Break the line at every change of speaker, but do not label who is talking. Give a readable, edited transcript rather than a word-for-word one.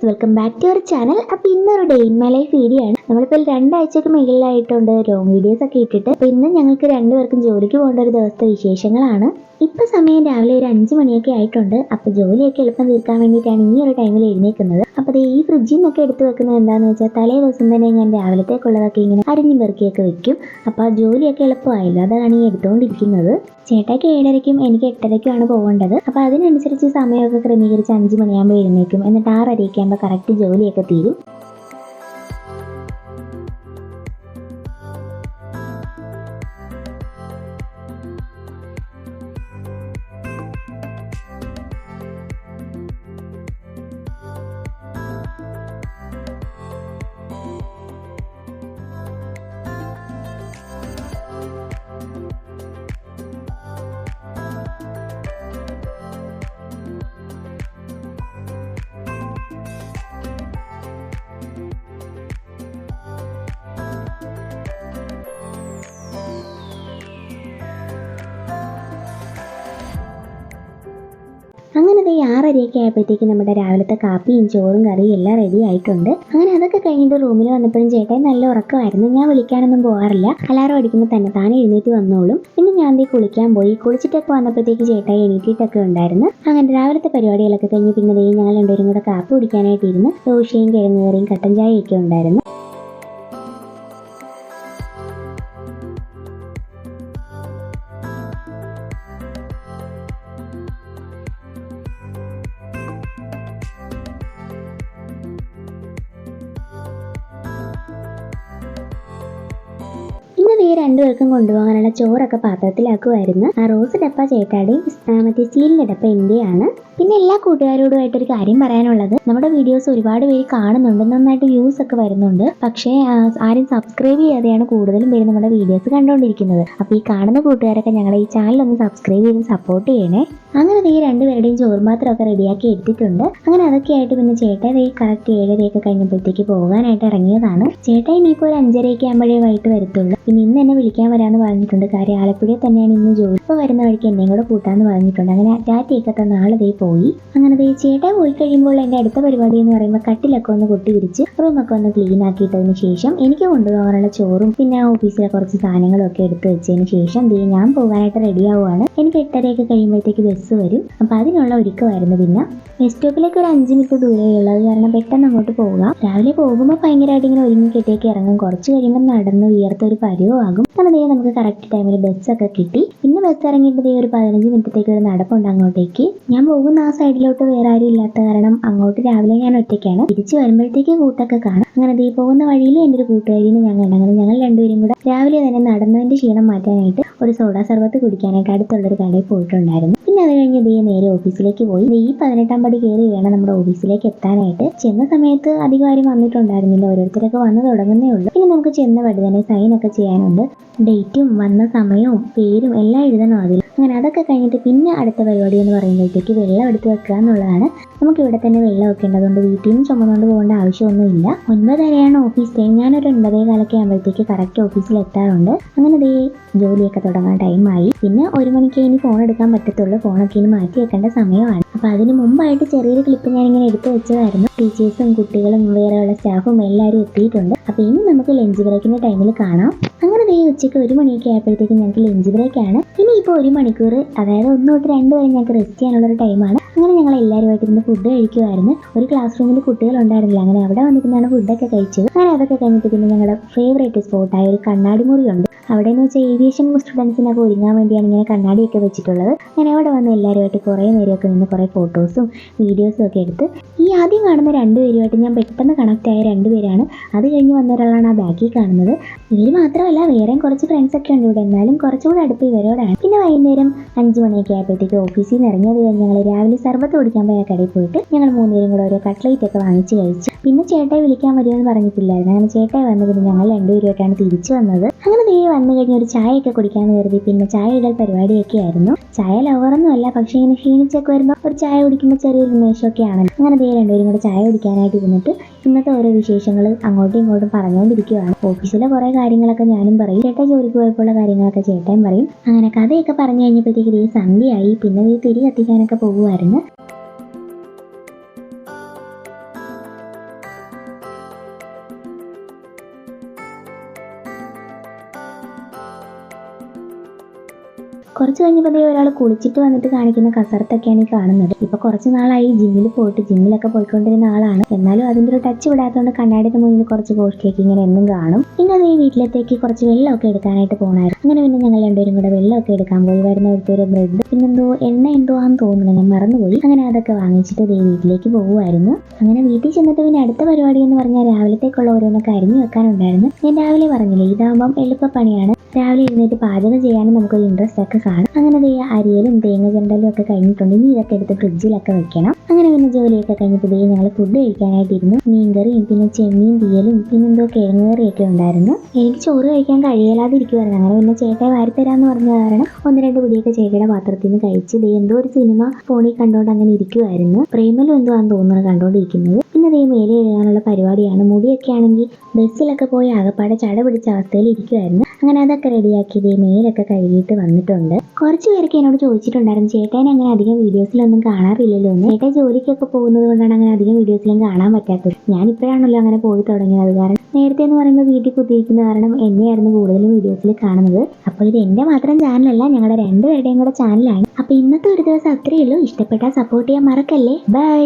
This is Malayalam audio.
Welcome back to our channel. അപ്പോൾ ഇന്നൊരു day in my life video ആണ്. നമ്മളിപ്പോൾ 2 ആഴ്ചയ്ക്ക് മുകളിലായിട്ടുണ്ട് ലോങ് വീഡിയോസ് ഒക്കെ ഇട്ടിട്ട്. അപ്പോൾ ഇന്ന് ഞങ്ങൾക്ക് രണ്ടുപേർക്കും ജോലിക്ക് പോകേണ്ട ഒരു ദിവസത്തെ വിശേഷങ്ങളാണ്. ഇപ്പോൾ സമയം രാവിലെ ഒരു 5 മണിയൊക്കെ ആയിട്ടുണ്ട്. അപ്പോൾ ജോലിയൊക്കെ എളുപ്പം തീർക്കാൻ വേണ്ടിയിട്ടാണ് ഈ ഒരു ടൈമിൽ എഴുന്നേൽക്കുന്നത്. അപ്പോൾ ഈ ഫ്രിഡ്ജിൽ നിന്നൊക്കെ എടുത്ത് വെക്കുന്നത് എന്താണെന്ന് വെച്ചാൽ തലേ ദിവസം തന്നെ ഞാൻ രാവിലത്തേക്കുള്ളതൊക്കെ ഇങ്ങനെ അരിഞ്ഞു പെറുക്കിയൊക്കെ വെക്കും. അപ്പോൾ ആ ജോലിയൊക്കെ എളുപ്പമായില്ല, അതാണ് ഈ എടുത്തുകൊണ്ടിരിക്കുന്നത്. ചേട്ടായിക്ക് 7:30ക്കും എനിക്ക് 8:30ക്കുമാണ് പോകേണ്ടത്. അപ്പോൾ അതിനനുസരിച്ച് സമയമൊക്കെ ക്രമീകരിച്ച് 5 മണിയാകുമ്പോൾ എഴുന്നേൽക്കും. എന്നിട്ട് 6:30 ആകുമ്പോൾ കറക്റ്റ് ജോലിയൊക്കെ തീരും. അങ്ങനെ 6:30 ആയപ്പോഴത്തേക്ക് നമ്മുടെ രാവിലത്തെ കാപ്പിയും ചോറും കറിയും എല്ലാം റെഡി ആയിട്ടുണ്ട്. അങ്ങനെ അതൊക്കെ കഴിഞ്ഞിട്ട് റൂമിൽ വന്നപ്പോഴും ചേട്ടായി നല്ല ഉറക്കമായിരുന്നു. ഞാൻ വിളിക്കാനൊന്നും പോകാറില്ല, അലാറം അടിക്കുമ്പോൾ തന്നെ താനെ എഴുന്നേറ്റ് വന്നോളും. പിന്നെ ഞാൻ കുളിക്കാൻ പോയി. കുളിച്ചിട്ടൊക്കെ വന്നപ്പോഴത്തേക്ക് ചേട്ടായി എണീറ്റിട്ടൊക്കെ ഉണ്ടായിരുന്നു. അങ്ങനെ രാവിലത്തെ പരിപാടികളൊക്കെ കഴിഞ്ഞ് പിന്നെ ഞങ്ങൾ രണ്ടുപേരും കൂടെ കാപ്പി കുടിക്കാനായിട്ടിരുന്ന് ദോശയും കിഴങ്ങ് കറിയും കട്ടൻ ചായയൊക്കെ ഉണ്ടായിരുന്നു. ഇന്ന് രണ്ടുപേർക്കും കൊണ്ടുപോകാനുള്ള ചോറൊക്കെ പാത്രത്തിലാക്കുമായിരുന്നു. ആ റോസ് ഡപ്പ ചേട്ടാടിയും മറ്റേ സ്റ്റീലിൻ്റെ ഡപ്പ എൻ്റെയാണ്. പിന്നെ എല്ലാ കൂട്ടുകാരോടുമായിട്ടൊരു കാര്യം പറയാനുള്ളത്, നമ്മുടെ വീഡിയോസ് ഒരുപാട് പേര് കാണുന്നുണ്ട്, നന്നായിട്ട് വ്യൂസ് ഒക്കെ വരുന്നുണ്ട്. പക്ഷേ ആരും സബ്സ്ക്രൈബ് ചെയ്യാതെയാണ് കൂടുതലും പേര് നമ്മുടെ വീഡിയോസ് കണ്ടുകൊണ്ടിരിക്കുന്നത്. അപ്പോൾ ഈ കാണുന്ന കൂട്ടുകാരൊക്കെ ഞങ്ങളുടെ ഈ ചാനലൊന്ന് സബ്സ്ക്രൈബ് ചെയ്ത് സപ്പോർട്ട് ചെയ്യണേ. അങ്ങനെ രണ്ടുപേരുടെയും ചോറ് മാത്രമൊക്കെ റെഡിയാക്കി എടുത്തിട്ടുണ്ട്. അങ്ങനെ അതൊക്കെ ആയിട്ട് പിന്നെ ചേട്ടായി കറക്റ്റ് 7:30 കഴിഞ്ഞപ്പോഴത്തേക്ക് പോകാനായിട്ട് ഇറങ്ങിയതാണ്. ചേട്ടായി ഇനിയിപ്പോൾ ഒരു 5:30 ആകുമ്പോഴേ വൈകിട്ട് വരത്തുള്ളൂ. പിന്നെ ഇന്ന് എന്നെ വിളിക്കാൻ വരാമെന്ന് പറഞ്ഞിട്ടുണ്ട്. കാര്യം ആലപ്പുഴയിൽ തന്നെയാണ് ഇന്ന് ജോലി. ഇപ്പോൾ വരുന്ന വഴിക്ക് എന്നെയും കൂടെ കൂട്ടാമെന്ന് പറഞ്ഞിട്ടുണ്ട്. അങ്ങനെ ടാറ്റയൊക്കെ തന്ന ആൾ പോയി. അങ്ങനെ ചേട്ടായി പോയി കഴിയുമ്പോൾ എൻ്റെ അടുത്ത പരിപാടി എന്ന് പറയുമ്പോൾ കട്ടിലൊക്കെ ഒന്ന് കൊട്ടി വിരിച്ച് റൂമൊക്കെ ഒന്ന് ക്ലീൻ ആക്കിയിട്ടതിന് ശേഷം എനിക്ക് കൊണ്ടുപോകാനുള്ള ചോറും പിന്നെ ഓഫീസിലെ കുറച്ച് സാധനങ്ങളും ഒക്കെ എടുത്ത് വെച്ചതിന് ശേഷം ഞാൻ പോകാനായിട്ട് റെഡി ആവുകയാണ്. എനിക്ക് 8:30 കഴിയുമ്പോഴത്തേക്ക് ബസ് വരും. അപ്പോൾ അതിനുള്ള ഒരുക്കമായിരുന്നു. പിന്നെ ബസ് സ്റ്റോപ്പിലേക്ക് ഒരു 5 മിനിറ്റ് ദൂരമേ ഉള്ളത് കാരണം പെട്ടെന്ന് അങ്ങോട്ട് പോകാം. രാവിലെ പോകുമ്പോൾ ഭയങ്കരമായിട്ട് ഇങ്ങനെ ഒരുങ്ങി കെട്ടിയൊക്കെ ഇറങ്ങും. കുറച്ച് കഴിയുമ്പോൾ നടന്ന് ഉയർത്ത ഒരു പരുവമാകും. അങ്ങനെ നമുക്ക് കറക്റ്റ് ടൈമിൽ ബസ്സൊക്കെ കിട്ടി. പിന്നെ ബസ് ഇറങ്ങിയിട്ട് ഒരു 15 മിനിറ്റത്തേക്ക് ഒരു നടപ്പുണ്ട് അങ്ങോട്ടേക്ക്. ഞാൻ പോകുന്ന ആ സൈഡിലോട്ട് വേറെ ആരും ഇല്ലാത്ത കാരണം അങ്ങോട്ട് രാവിലെ ഞാൻ ഒറ്റയ്ക്കാണ്. തിരിച്ച് വരുമ്പോഴത്തേക്ക് കൂട്ടൊക്കെ കാണാം. അങ്ങനെ പോകുന്ന വഴിയിൽ എൻ്റെ ഒരു കൂട്ടുകാരിനെ ഞാൻ കണ്ടു. അങ്ങനെ ഞങ്ങൾ രണ്ടുപേരും കൂടെ രാവിലെ തന്നെ നടന്നതിൻ്റെ ക്ഷീണം മാറ്റാനായിട്ട് ഒരു സോഡാ സർബത്ത് കുടിക്കാനായിട്ട് അടുത്തുള്ളൊരു കടയിൽ പോയിട്ടുണ്ടായിരുന്നു. പിന്നെ അത് കഴിഞ്ഞ് നേരെ ഓഫീസിലേക്ക് പോയി. ഈ 18ാം പടി കയറി വേണം നമ്മുടെ ഓഫീസിലേക്ക് എത്താനായിട്ട്. ചെന്ന സമയത്ത് അധികം ആരും വന്നിട്ടുണ്ടായിരുന്നില്ല, ഓരോരുത്തരൊക്കെ വന്ന് തുടങ്ങുന്നേ ഉള്ളൂ. പിന്നെ നമുക്ക് ചെന്ന പടി തന്നെ സൈനൊക്കെ ചെയ്യാനുണ്ട്. ഡേറ്റും വന്ന സമയവും പേരും എല്ലാം എഴുതണം അതിൽ. അങ്ങനെ അതൊക്കെ കഴിഞ്ഞിട്ട് പിന്നെ അടുത്ത പരിപാടി എന്ന് പറയുമ്പോഴത്തേക്ക് വെള്ളം എടുത്ത് വെക്കുക എന്നുള്ളതാണ്. നമുക്കിവിടെ തന്നെ വെള്ളം വെക്കേണ്ടതുകൊണ്ട് വീട്ടിൽ നിന്ന് ചുമന്നുകൊണ്ട് പോകേണ്ട ആവശ്യമൊന്നുമില്ല. 9:30 ഓഫീസ് ടൈം. ഞാനൊരു 9:15 ആകുമ്പോഴത്തേക്ക് കറക്റ്റ് ഓഫീസിൽ എത്താറുണ്ട്. അങ്ങനെ ജോലിയൊക്കെ തുടങ്ങാൻ ടൈമായി. പിന്നെ 1 മണിക്ക് ഇനി ഫോൺ എടുക്കാൻ പറ്റത്തുള്ളൂ. ഫോണൊക്കെ ഇനി മാറ്റി വെക്കേണ്ട സമയമാണ്. അപ്പോൾ അതിന് മുമ്പായിട്ട് ചെറിയൊരു ക്ലിപ്പ് ഞാനിങ്ങനെ എടുത്ത് വെച്ചതായിരുന്നു. ടീച്ചേഴ്സും കുട്ടികളും വേറെയുള്ള സ്റ്റാഫും എല്ലാവരും എത്തിയിട്ടുണ്ട്. അപ്പോൾ ഇനി നമുക്ക് ലഞ്ച് ബ്രേക്കിൻ്റെ ടൈമിൽ കാണാം. അങ്ങനെ ഉച്ചയ്ക്ക് 1 മണിയൊക്കെ ആയപ്പോഴത്തേക്കും ഞങ്ങൾക്ക് ലഞ്ച് ബ്രേക്കാണ്. ഇനിയിപ്പോൾ 1 മണിക്കൂർ, അതായത് 1 തൊട്ട് 2 വരെ ഞങ്ങൾക്ക് റെസ്റ്റ് ചെയ്യാനുള്ളൊരു ടൈമാണ്. അങ്ങനെ ഞങ്ങൾ എല്ലാവരുമായിട്ട് ഇരുന്ന് ഫുഡ് കഴിക്കുമായിരുന്നു. ഒരു ക്ലാസ് റൂമിൽ കുട്ടികളുണ്ടായിരുന്നില്ല. അങ്ങനെ അവിടെ വന്നിരുന്നാണ് ഫുഡൊക്കെ കഴിച്ചത്. അങ്ങനെ അതൊക്കെ കഴിഞ്ഞിട്ട് പിന്നെ ഞങ്ങളുടെ ഫേവറേറ്റ് സ്പോട്ടായ ഒരു കണ്ണാടി മുറിയുണ്ട്. അവിടെ എന്ന് വെച്ചാൽ ഏവിയേഷൻ സ്റ്റുഡൻസിനൊക്കെ ഒരുങ്ങാൻ വേണ്ടിയാണ് ഇങ്ങനെ കണ്ണാടിയൊക്കെ വെച്ചിട്ടുള്ളത്. അങ്ങനെ അവിടെ വന്ന് എല്ലാവരുമായിട്ട് കുറേ നേരമൊക്കെ നിന്ന് കുറേ ഫോട്ടോസും വീഡിയോസും ഒക്കെ എടുത്ത് ഈ ആദ്യം കാണുന്ന 2 പേരുമായിട്ട് ഞാൻ പെട്ടെന്ന് കണക്ട് ആയ 2 പേരാണ്. അത് കഴിഞ്ഞ് വന്ന ഒരാളാണ് ആ ബാക്കിൽ കാണുന്നത്. ഇവർ മാത്രമല്ല വേറെയും കുറച്ച് ഫ്രണ്ട്സൊക്കെ ഉണ്ട് ഇവിടെ. എന്നാലും കുറച്ചുകൂടെ അടുപ്പ് ഇവരോടാണ്. പിന്നെ വൈകുന്നേരം 5 മണിയൊക്കെ ആയപ്പോഴത്തേക്ക് ഓഫീസിൽ നിന്ന് ഇറങ്ങിയത് കഴിഞ്ഞ് ഞങ്ങൾ രാവിലെ സർബത്ത് കുടിക്കാൻ പോയ കടയിൽ പോയിട്ട് ഞങ്ങൾ 3 പേരും കൂടെ ഓരോ കട്ട്ലേറ്റ് ഒക്കെ വാങ്ങിച്ച് കഴിച്ചു. പിന്നെ ചേട്ടായി വിളിക്കാൻ വരുമെന്ന് പറഞ്ഞിട്ടില്ലായിരുന്നു. അങ്ങനെ ചേട്ടായി വന്ന് പിന്നെ ഞങ്ങൾ 2 പേരുമായിട്ടാണ് തിരിച്ചു വന്നത്. അങ്ങനെ വന്നു കഴിഞ്ഞ് ഒരു ചായയൊക്കെ കുടിക്കാമെന്ന് കരുതി. പിന്നെ ചായ ഇടൽ പരിപാടിയൊക്കെ ആയിരുന്നു. ചായ ലവറൊന്നും അല്ല, പക്ഷേ ഇങ്ങനെ ക്ഷീണിച്ചൊക്കെ വരുമ്പോൾ ഒരു ചായ കുടിക്കുമ്പോൾ ചെറിയൊരു ഉന്മേഷമൊക്കെ ആണല്ലോ. അങ്ങനെ 2 പേരും കൂടെ ചായ കുടിക്കാനായിട്ട് ഇരുന്നിട്ട് ഇന്നത്തെ ഓരോ വിശേഷങ്ങൾ അങ്ങോട്ടും ഇങ്ങോട്ടും പറഞ്ഞുകൊണ്ടിരിക്കുകയാണ്. ഓഫീസിലെ കുറേ കാര്യങ്ങളൊക്കെ ഞാനും പറയും, ചേട്ടാ ജോലിക്ക് പോയപ്പോഴുള്ള കാര്യങ്ങളൊക്കെ ചേട്ടൻ പറയും. അങ്ങനെ കഥയൊക്കെ പറഞ്ഞു കഴിഞ്ഞപ്പോഴത്തേക്ക് സന്ധ്യയായി. പിന്നെ തിരി കത്തിക്കാനൊക്കെ പോകുമായിരുന്നു. കുറച്ച് കഴിഞ്ഞപ്പോൾ ഒരാൾ കുളിച്ചിട്ട് വന്നിട്ട് കാണിക്കുന്ന കസർത്തൊക്കെയാണ് ഈ കാണുന്നത്. ഇപ്പൊ കുറച്ച് നാളായി ജിമ്മിലൊക്കെ പോയിക്കൊണ്ടിരുന്ന ആളാണ്. എന്നാലും അതിന്റെ ഒരു ടച്ച് വിടാത്തതുകൊണ്ട് കണ്ണാടിയുടെ മുന്നിൽ കുറച്ച് പോസ്റ്റിലേക്ക് ഇങ്ങനെ എന്നും കാണും. പിന്നെ അത് ഈ വീട്ടിലത്തേക്ക് കുറച്ച് വെള്ളമൊക്കെ എടുക്കാനായിട്ട് പോകണമായിരുന്നു. അങ്ങനെ പിന്നെ ഞങ്ങൾ രണ്ടുപേരും കൂടെ വെള്ളമൊക്കെ എടുക്കാൻ പോയി. വരുന്ന ഒരു ബ്രെഡ് പിന്നെന്തോ എന്തോ ആണെന്ന് തോന്നുന്നു, ഞാൻ മറന്നുപോയി. അങ്ങനെ അതൊക്കെ വാങ്ങിച്ചിട്ട് വീട്ടിലേക്ക് പോകുമായിരുന്നു. അങ്ങനെ വീട്ടിൽ ചെന്നിട്ട് പിന്നെ അടുത്ത പരിപാടി എന്ന് പറഞ്ഞാൽ രാവിലത്തേക്കുള്ള ഓരോന്നൊക്കെ അരിഞ്ഞു വെക്കാനുണ്ടായിരുന്നു. ഞാൻ രാവിലെ പറഞ്ഞില്ലേ, ഇതാകുമ്പം എളുപ്പപ്പണിയാണ്. രാവിലെ എഴുന്നേറ്റ് പാചകം ചെയ്യാനും നമുക്കൊരു ഇൻട്രസ്റ്റ് ഒക്കെ കാണും. അങ്ങനെ അരിയലും തേങ്ങ ചുണ്ടലും ഒക്കെ കഴിഞ്ഞിട്ടുണ്ട്. ഇനി ഇതൊക്കെ എടുത്ത് ഫ്രിഡ്ജിലൊക്കെ വെക്കണം. അങ്ങനെ പിന്നെ ജോലിയൊക്കെ കഴിഞ്ഞിട്ട് ഞങ്ങൾ ഫുഡ് കഴിക്കാനായിട്ടിരുന്നു. മീൻകറിയും പിന്നെ ചെമ്മീൻ തീയലും പിന്നെന്തോ കിഴങ്ങ് കറിയൊക്കെ ഉണ്ടായിരുന്നു. എനിക്ക് ചോറ് കഴിക്കാൻ കഴിയാതിരിക്കുമായിരുന്നു. അങ്ങനെ പിന്നെ ചേട്ടായി വാരിത്തരാന്ന് പറഞ്ഞ കാരണം 1-2 പിടിയൊക്കെ ചേട്ടയുടെ പാത്രത്തിൽ നിന്ന് കഴിച്ച് എന്തോ ഒരു സിനിമ ഫോണിൽ കണ്ടോണ്ട് അങ്ങനെ ഇരിക്കുമായിരുന്നു. പ്രേമലും എന്തോ ആണെന്ന് തോന്നുന്നു കണ്ടോണ്ടിരിക്കുന്നത്. പിന്നെ മേലെ എഴുതാനുള്ള പരിപാടിയാണ്. മുടിയൊക്കെ ആണെങ്കിൽ ബസ്സിലൊക്കെ പോയി ആകപ്പാടെ ചട പിടിച്ച അവസ്ഥയിൽ ഇരിക്കുമായിരുന്നു. അങ്ങനെ അതൊക്കെ റെഡിയാക്കി മേലൊക്കെ കഴുകിയിട്ട് വന്നിട്ടുണ്ട്. കുറച്ച് പേരൊക്കെ എന്നോട് ചോദിച്ചിട്ടുണ്ടായിരുന്നു, ചേട്ടനെ അങ്ങനെ അധികം വീഡിയോസിലൊന്നും കാണാറില്ലല്ലോ എന്ന്. ചേട്ടൻ ജോലിക്കൊക്കെ പോകുന്നത് കൊണ്ടാണ് അങ്ങനെ അധികം വീഡിയോസിലും കാണാൻ പറ്റാത്തത്. ഞാൻ ഇപ്പോഴാണല്ലോ അങ്ങനെ പോയി തുടങ്ങിയത്. കാരണം നേരത്തെ എന്ന് പറയുമ്പോൾ വീട്ടിൽ കുത്തിയിരിക്കുന്ന കാരണം എന്നെയായിരുന്നു കൂടുതലും വീഡിയോസിൽ കാണുന്നത്. അപ്പോൾ ഇത് എന്റെ മാത്രം ചാനലല്ല, ഞങ്ങളുടെ രണ്ടുപേരുടെയും കൂടെ ചാനലാണ്. അപ്പൊ ഇന്നത്തെ ഒരു ദിവസം അത്രയേ ഉള്ളൂ. ഇഷ്ടപ്പെട്ടാൽ സപ്പോർട്ട് ചെയ്യാൻ മറക്കല്ലേ. ബൈ.